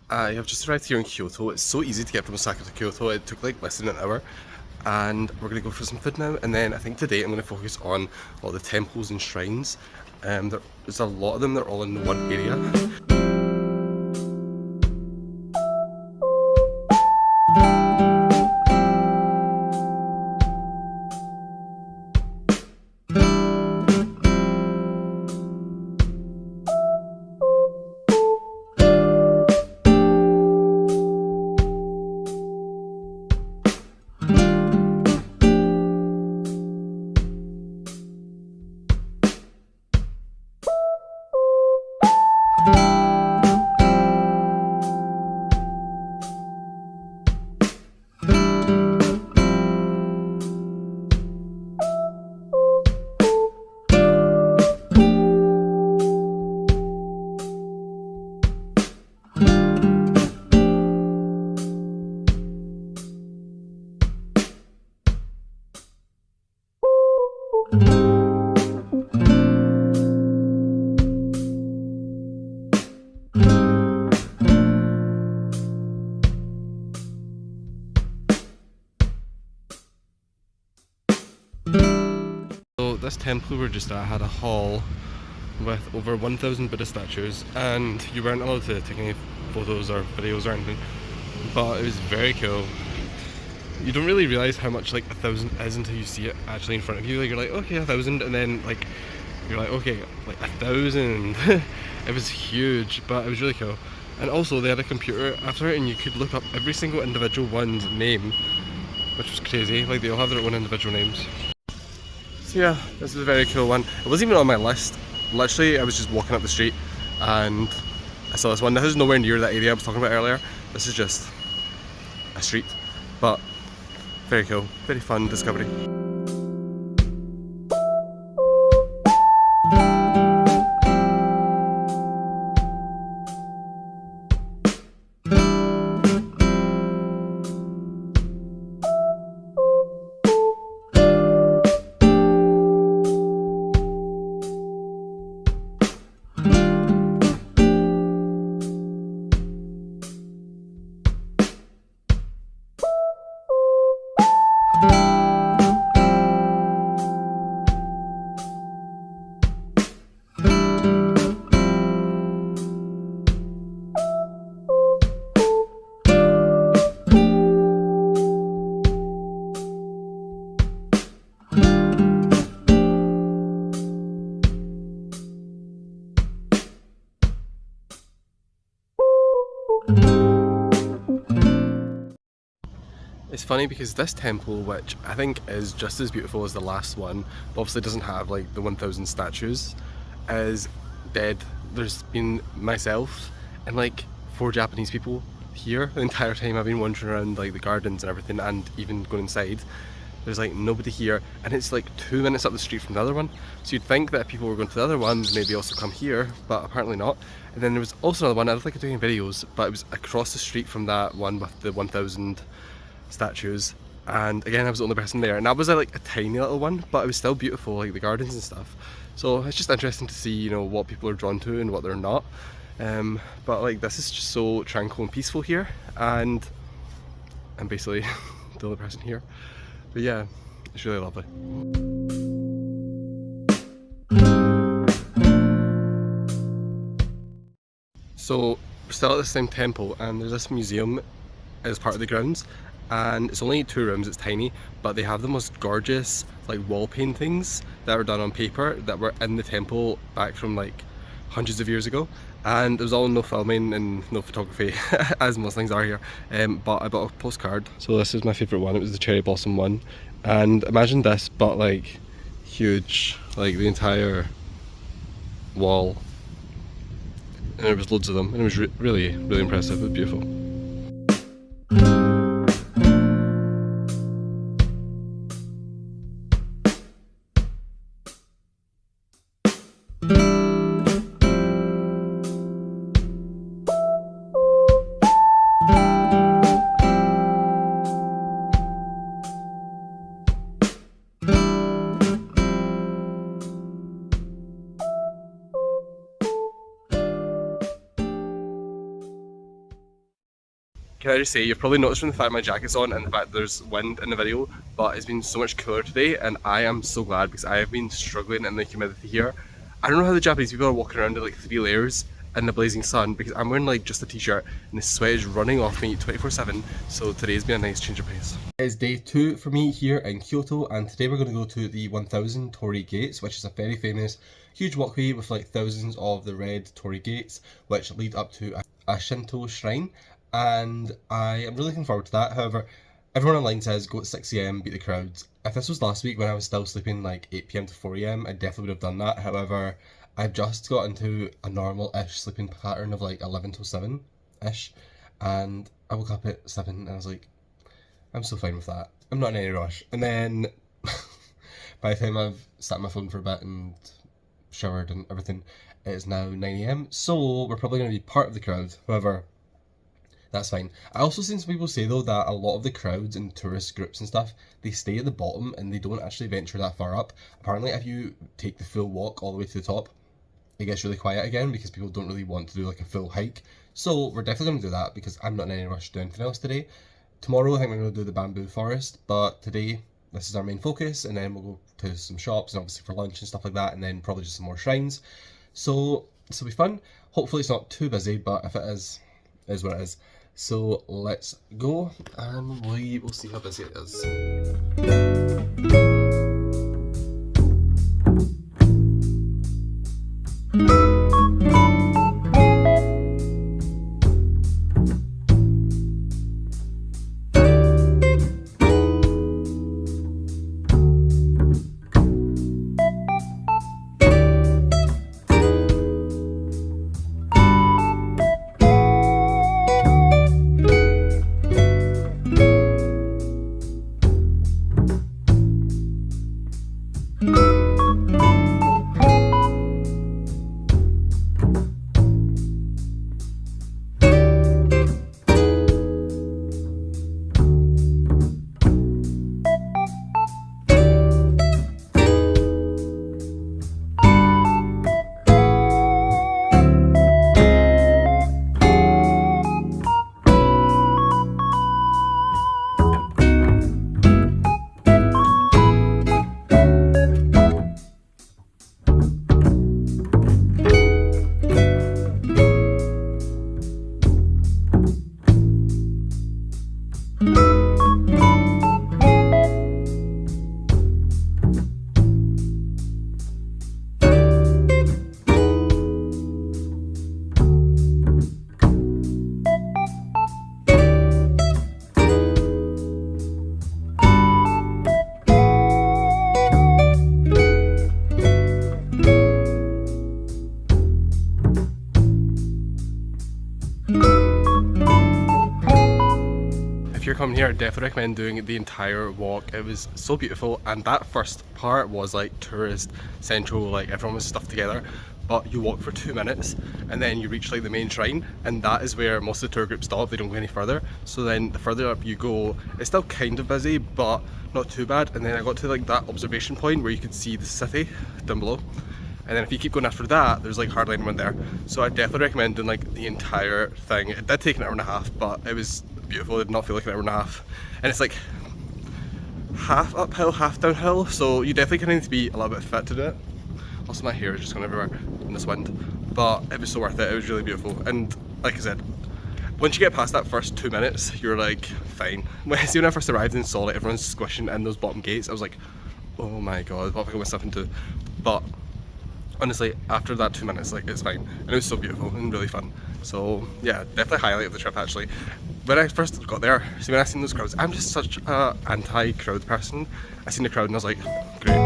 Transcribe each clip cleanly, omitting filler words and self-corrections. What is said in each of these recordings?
I have just arrived here in Kyoto. It's so easy to get from Osaka to Kyoto. It took like less than an hour. And we're going to go for some food now. And then I think today I'm going to focus on all the temples and shrines. There's a lot of them. They're all in one area. So this temple we're just at had a hall with over 1,000 Buddhist statues, and you weren't allowed to take any photos or videos or anything, but it was very cool. You don't really realise how much like 1,000 is until you see it actually in front of you. Like you're like, okay, 1,000, and then like you're like, okay, like 1,000. It was huge, but it was really cool. And also they had a computer after it, and you could look up every single individual one's name, which was crazy. Like they all have their own individual names. So yeah, this is a very cool one. It wasn't even on my list. Literally, I was just walking up the street and I saw this one. This is nowhere near that area I was talking about earlier. This is just a street, but very cool, very fun discovery. It's funny because this temple, which I think is just as beautiful as the last one, but obviously doesn't have like the 1,000 statues, is dead. There's been myself and like 4 Japanese people here the entire time I've been wandering around like the gardens and everything, and even going inside. There's like nobody here, and it's like 2 minutes up the street from the other one. So you'd think that if people were going to the other one, maybe also come here, but apparently not. And then there was also another one, I don't think I'm doing videos, but it was across the street from that one with the 1,000 statues, and again I was the only person there, and that was like a tiny little one, but it was still beautiful, like the gardens and stuff. So it's just interesting to see, you know, what people are drawn to and what they're not. But like this is just so tranquil and peaceful here, and I'm basically the only person here. But yeah, it's really lovely. So we're still at the same temple, and there's this museum as part of the grounds, and it's only 2 rooms, it's tiny, but they have the most gorgeous like wall paintings that were done on paper that were in the temple back from like hundreds of years ago, and there was all no filming and no photography as most things are here, but I bought a postcard. So this is my favourite one. It was the cherry blossom one, and imagine this but like huge, like the entire wall, and there was loads of them, and it was really impressive. It was beautiful. can I just say, you've probably noticed from the fact my jacket's on and the fact there's wind in the video, but it's been so much cooler today, and I am so glad because I have been struggling in the humidity here. I don't know how the Japanese people are walking around in like 3 layers in the blazing sun, because I'm wearing like just a t-shirt and the sweat is running off me 24/7, so today's been a nice change of pace. It's day 2 for me here in Kyoto, and today we're going to go to the 1000 Torii gates, which is a very famous huge walkway with like thousands of the red Torii gates which lead up to a Shinto shrine, and I am really looking forward to that. However, everyone online says go at 6 AM, beat the crowds. If this was last week when I was still sleeping like 8 PM to 4 AM, I definitely would have done that. However, I've just got into a normal-ish sleeping pattern of like 11 till 7-ish, and I woke up at 7 and I was like, I'm so fine with that. I'm not in any rush. And then by the time I've sat on my phone for a bit and showered and everything, it is now 9 AM, so we're probably going to be part of the crowd. However, that's fine. I also seen some people say though that a lot of the crowds and tourist groups and stuff, they stay at the bottom and they don't actually venture that far up. Apparently if you take the full walk all the way to the top, it gets really quiet again because people don't really want to do like a full hike. So we're definitely going to do that because I'm not in any rush to do anything else today. Tomorrow I think we're going to do the bamboo forest, but today this is our main focus, and then we'll go to some shops and obviously for lunch and stuff like that, and then probably just some more shrines. So this will be fun. Hopefully it's not too busy, but if it is what it is. So let's go and we will see how busy it is. If you're coming here, I definitely recommend doing the entire walk. It was so beautiful, and that first part was like tourist central, like everyone was stuffed together, but you walk for 2 minutes and then you reach like the main shrine, and that is where most of the tour groups stop. They don't go any further. So then the further up you go, it's still kind of busy but not too bad. And then I got to like that observation point where you could see the city down below, and then if you keep going after that, there's like hardly anyone there. So I definitely recommend doing like the entire thing. It did take an hour and a half, but it was beautiful. It did not feel like an hour and a half, and it's like half uphill, half downhill, so you definitely kind of need to be a little bit fit to do it. Also my hair is just going everywhere in this wind, but it was so worth it. It was really beautiful, and like I said, once you get past that first 2 minutes, you're like fine. When I first arrived and saw like everyone's squishing in those bottom gates, I was like, oh my god, what have I got myself into? But honestly, after that 2 minutes, like it's fine, and it was so beautiful and really fun. So yeah, definitely highlight of the trip actually. When I first got there, so when I seen those crowds, I'm just such a anti-crowd person. I seen the crowd and I was like, great.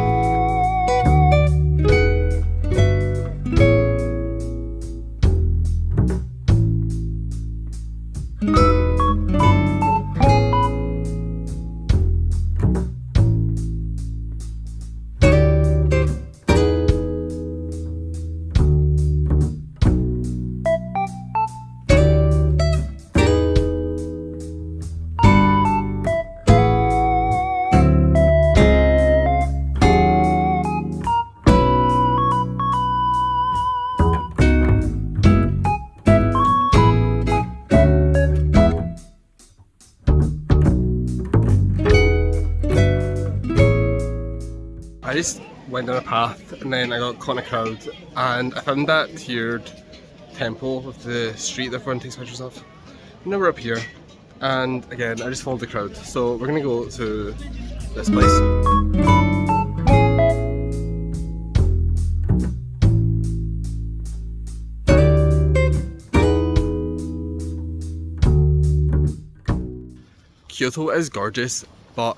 I just went down a path and then I got caught in a crowd and I found that tiered temple with the street that everyone takes pictures of. Now we're up here and again I just followed the crowd. So we're gonna go to this place. Kyoto is gorgeous, but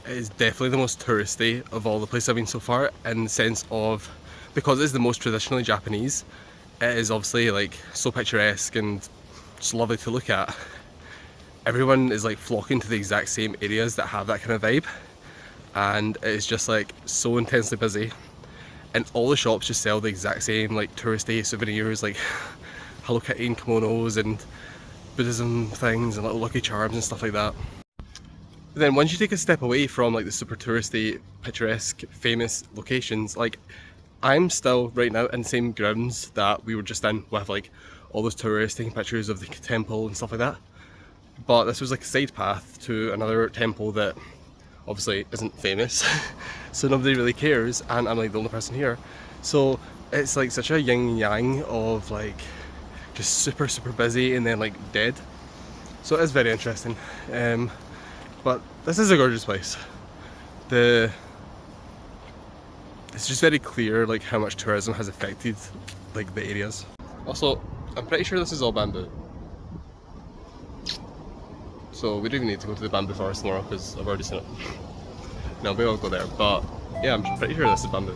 it is definitely the most touristy of all the places I've been so far, in the sense of, because it's the most traditionally Japanese, it is obviously like so picturesque and just lovely to look at. Everyone is like flocking to the exact same areas that have that kind of vibe, and it's just like so intensely busy, and all the shops just sell the exact same like touristy souvenirs like Hello Kitty and kimonos and Buddhism things and little Lucky Charms and stuff like that. Then once you take a step away from like the super touristy, picturesque, famous locations, like I'm still right now in the same grounds that we were just in, with like all those tourists taking pictures of the temple and stuff like that. But this was like a side path to another temple that obviously isn't famous, so nobody really cares, and I'm like the only person here. So it's like such a yin yang of like just super busy and then like dead. So it is very interesting. But this is a gorgeous place. It's just very clear like how much tourism has affected like the areas. Also, I'm pretty sure this is all bamboo. So we don't even need to go to the bamboo forest tomorrow because I've already seen it. No, maybe I'll go there, but yeah, I'm pretty sure this is bamboo.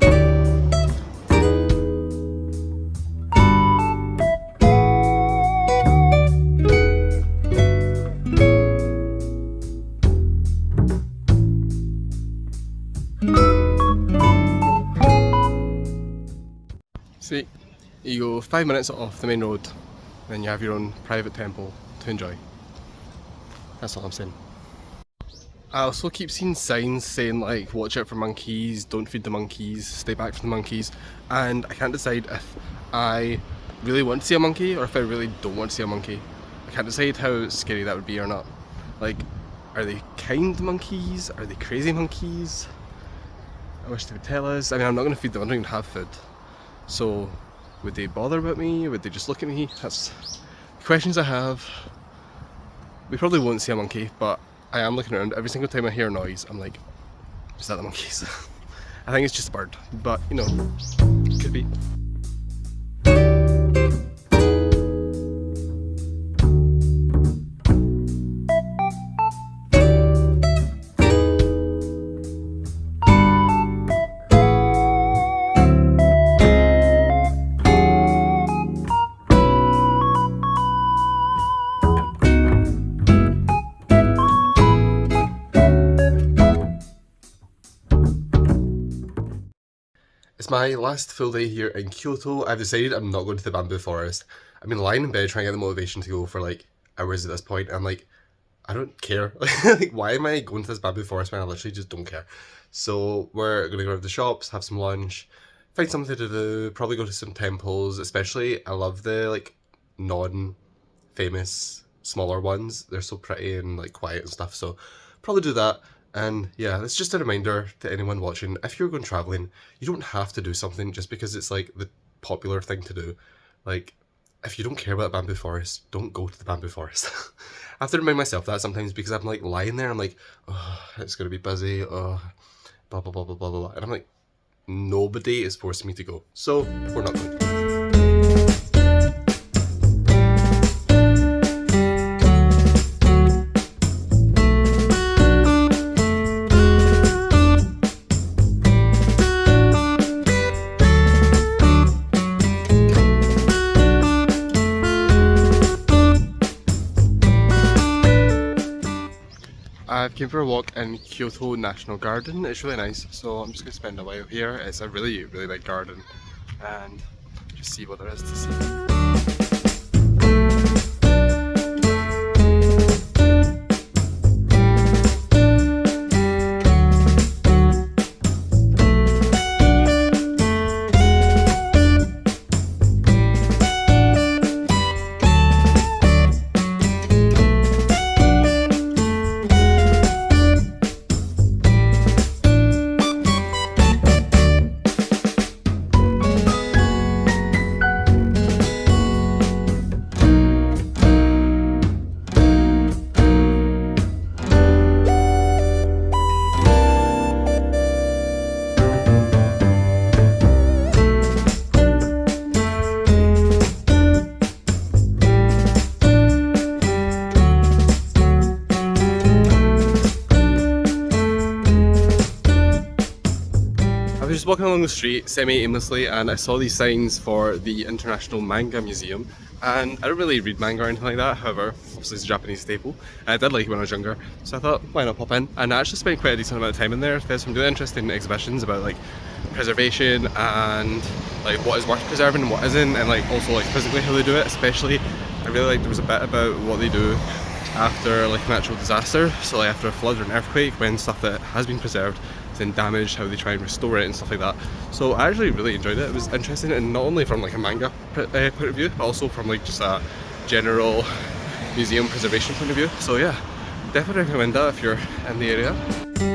See, you go 5 minutes off the main road, then you have your own private temple to enjoy. That's all I'm saying. I also keep seeing signs saying like, watch out for monkeys, don't feed the monkeys, stay back from the monkeys, and I can't decide if I really want to see a monkey or if I really don't want to see a monkey. I can't decide how scary that would be or not. Like, are they kind monkeys? Are they crazy monkeys? I wish they would tell us. I mean, I'm not going to feed them, I don't even have food. So, would they bother about me? Would they just look at me? That's the questions I have. We probably won't see a monkey, but I am looking around. Every single time I hear a noise, I'm like, is that the monkeys? I think it's just a bird, but you know, could be. It's my last full day here in Kyoto. I've decided I'm not going to the bamboo forest. I've been lying in bed trying to get the motivation to go for like hours at this point, and I'm like, I don't care. Like, why am I going to this bamboo forest when I literally just don't care? So we're gonna go to the shops, have some lunch, find something to do, probably go to some temples. Especially, I love the like non-famous smaller ones. They're so pretty and like quiet and stuff. So probably do that. And yeah, it's just a reminder to anyone watching, if you're going travelling, you don't have to do something just because it's like the popular thing to do. Like, if you don't care about a bamboo forest, don't go to the bamboo forest. I have to remind myself that sometimes because I'm like lying there, I'm like, oh, it's going to be busy, oh, blah, blah, blah, blah, blah, blah. And I'm like, nobody is forcing me to go. So, we're not going. I came for a walk in Kyoto National Garden. It's really nice, so I'm just going to spend a while here. It's a really big garden, and just see what there is to see. just walking along the street semi-aimlessly and I saw these signs for the International Manga Museum, and I don't really read manga or anything like that, however, obviously it's a Japanese staple and I did like it when I was younger, so I thought why not pop in, and I actually spent quite a decent amount of time in there. There's some really interesting exhibitions about like preservation and like what is worth preserving and what isn't, and like also like physically how they do it. Especially I really like there was a bit about what they do after like a natural disaster, so like after a flood or an earthquake, when stuff that has been preserved is then damaged, how they try and restore it and stuff like that. So I actually really enjoyed it. It was interesting, and not only from like a manga point of view, but also from like just a general museum preservation point of view. So yeah, definitely recommend that if you're in the area.